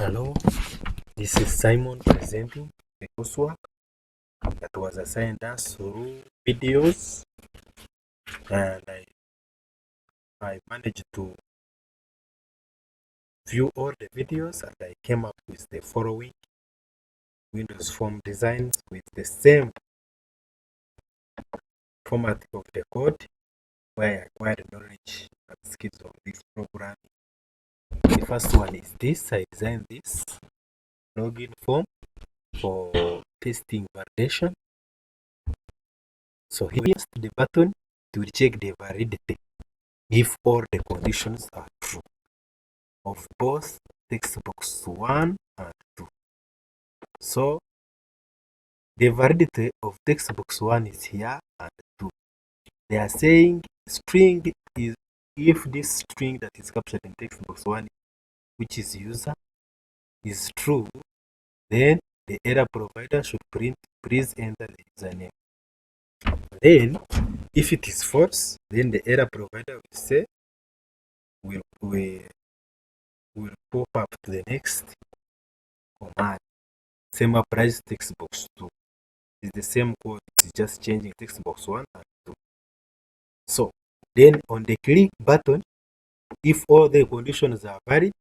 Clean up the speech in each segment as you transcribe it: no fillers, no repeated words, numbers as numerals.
Hello, this is Simon presenting the coursework that was assigned us through videos, and I managed to view all the videos, and I came up with the following Windows form designs with the same format of the code where I acquired knowledge and skills of this programming. The first one is this. I designed this login form for testing validation. So here is the button to check the validity if all the conditions are true of both text box 1 and 2. So the validity of text box 1 is here and 2. They are saying string is if this string that is captured in text box 1, which is user, is true, then the error provider should print please enter the username. Then if it is false, then the error provider will say will pop up to the next command. Same applies text box 2. It's the same code, it's just changing text box 1 and 2. So then on the click button, if all the conditions are valid,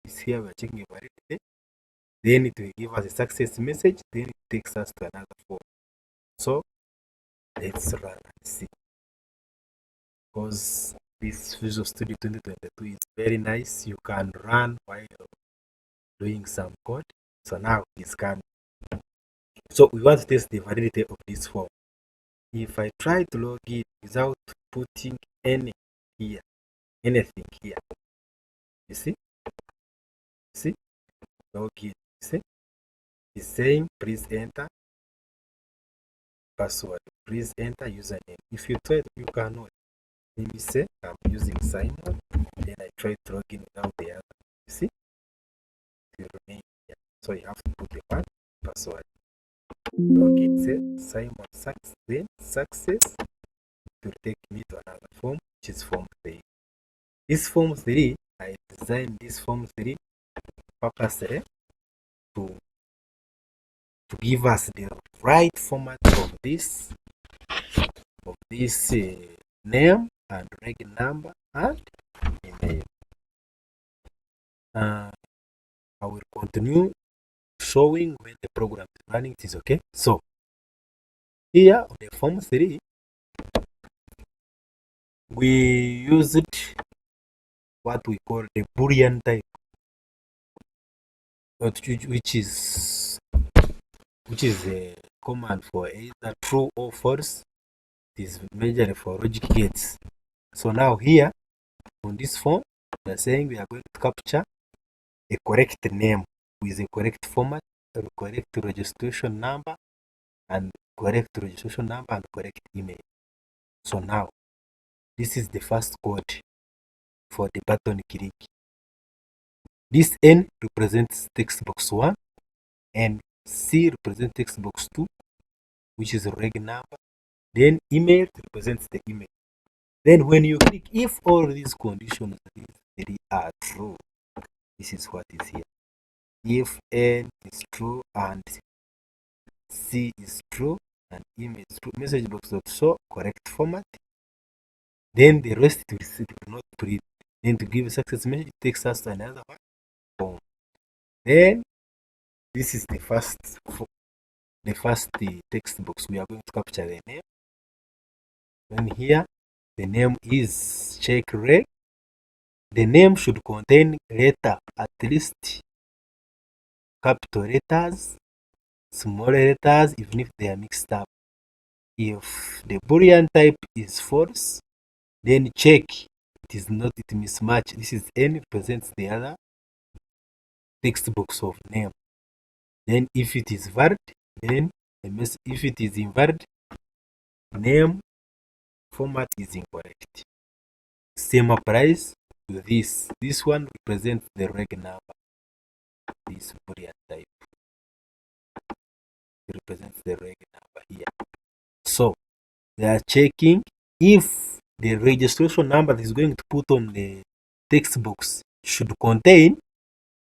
is here we're checking validity, then it will give us a success message, then it takes us to another form. So let's run and see. Because this Visual Studio 2022 is very nice, you can run while doing some code. So now it's coming. So we want to test the validity of this form. If I try to log in without putting anything here, you see, log in, you see, it's saying please enter password, please enter username. If you try, you cannot. Let me say I'm using Simon, then I try to log in without the other. You see, it will remain here. So you have to put the one password. Login, say Simon success, then success. It will take me to another form, which is form 3. This form 3, I designed this form 3 purposely to give us the right format of this name and reg number and email. I will continue showing when the program is running. It is okay. So here on the form 3, we used what we call the Boolean type, which is a command for either true or false. It is majorly for logic gates. So now here on this form, we are saying we are going to capture a correct name with a correct format, a correct registration number, and correct email. So now this is the first code for the button click. This N represents text box 1 and C represents text box 2, which is a reg number. Then email represents the email. Then when you click, if all these conditions are true, this is what is here. If N is true and C is true and email is true, message box dot show correct format, then the rest will not print. Then to give a success message, it takes us to another one. Then this is the first text box. We are going to capture the name. Then here the name is check reg. The name should contain letter, at least capital letters, small letters, even if they are mixed up. If the Boolean type is false, then check it is not, it mismatch. This is N represents the other text box of name. Then if it is valid, then if it is invalid, name format is incorrect. Same applies to this. This one represents the reg number. This Boolean type represents the reg number here. So they are checking if the registration number that is going to put on the text box should contain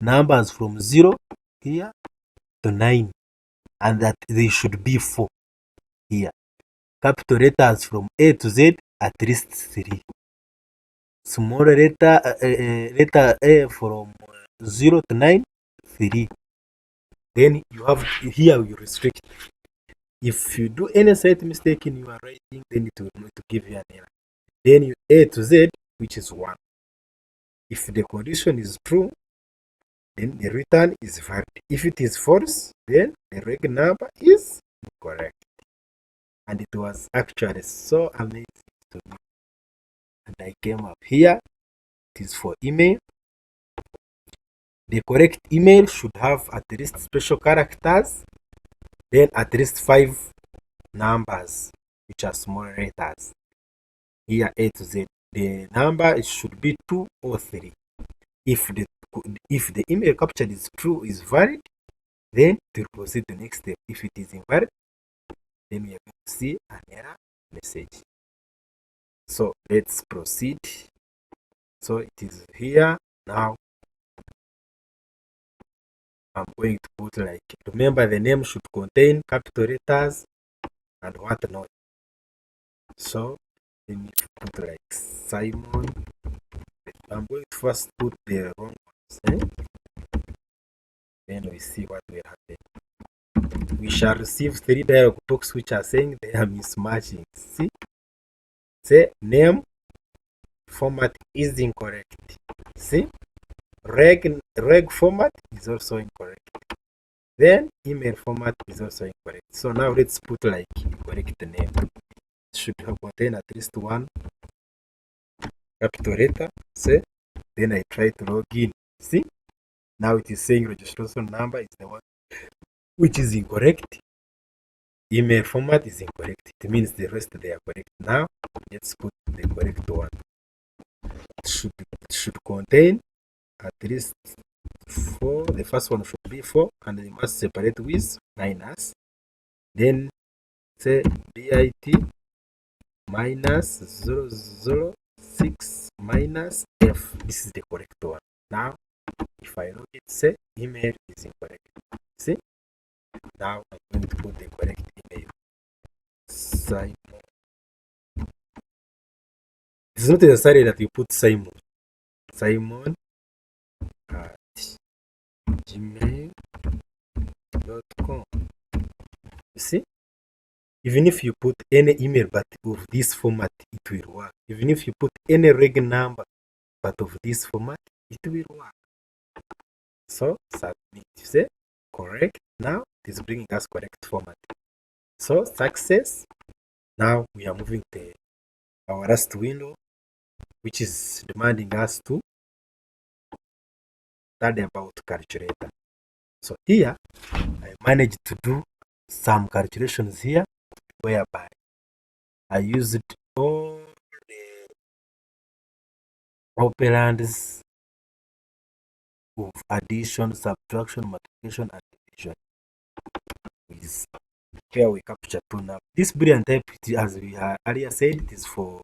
numbers from 0 here to 9, and that they should be 4 here. Capital letters from A to Z, at least 3. Small letter A from 0 to 9, 3. Then you have here, you restrict. If you do any slight mistake in your writing, then it will not give you an error. Then you A to Z, which is 1. If the condition is true, then the return is valid. If it is false, then the reg number is incorrect. And it was actually so amazing to me. And I came up here. It is for email. The correct email should have at least special characters, then at least 5 numbers, which are small letters. Here A to Z. The number should be 2 or 3. If the email captured is true, is valid, then to proceed to the next step. If it is invalid, then we are going to see an error message. So let's proceed. So it is here now. I'm going to put, like, remember the name should contain capital letters and whatnot. So let me put like Simon. I'm going to first put the wrong ones. Then we see what will happen. We shall receive 3 dialog boxes which are saying they are mismatching. See? Say name format is incorrect. See? Reg format is also incorrect. Then email format is also incorrect. So now let's put like correct name. It should have contain at least 1 capital letter. See? Then I try to log in. See? Now it is saying registration number is the one which is incorrect. Email format is incorrect. It means the rest they are correct. Now let's put the correct one. It should contain at least 4. The first one should be 4, and they must separate with minus. Then say DIT minus 006 minus F. This is the correct one. Now if I log it, say email is incorrect. See? Now I'm going to put the correct email. Simon. It's not necessary that you put Simon. Simon at gmail.com. You see? Even if you put any email but of this format, it will work. Even if you put any reg number but of this format, it will work. So submit. You say correct. Now it is bringing us correct format. So success. Now we are moving to our last window, which is demanding us to study about calculator. So here I managed to do some calculations here, whereby I used all the operands of addition, subtraction, multiplication, and division. Here we capture 2 numbers. This boolean type, as we have earlier said, it is for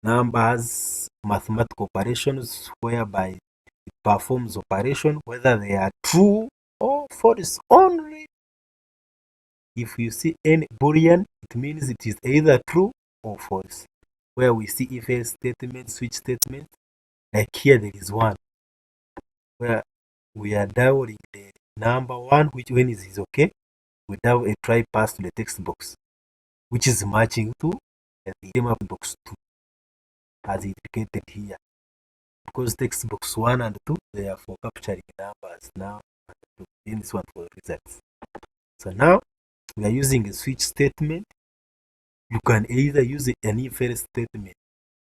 numbers, mathematical operations, whereby it performs operation whether they are true or false only. If you see any boolean, it means it is either true or false. Where we see if else statement, switch statement, like here there is one where we are dialing the number 1, which when it is okay, we dial a try pass to the text box, which is matching to the map box 2, as indicated here. Because text box 1 and 2, they are for capturing numbers now, and this one for results. So now we are using a switch statement. You can either use an if else statement,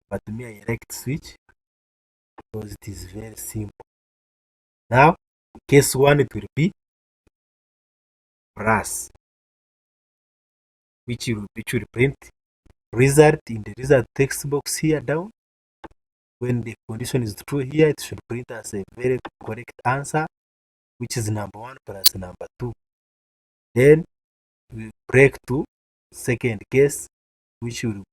but me I like switch because it is very simple. Now case 1, it will be plus, which will print result in the result text box here down. When the condition is true here, it should print as a very correct answer, which is number 1 plus number 2. Then we break to second case, which will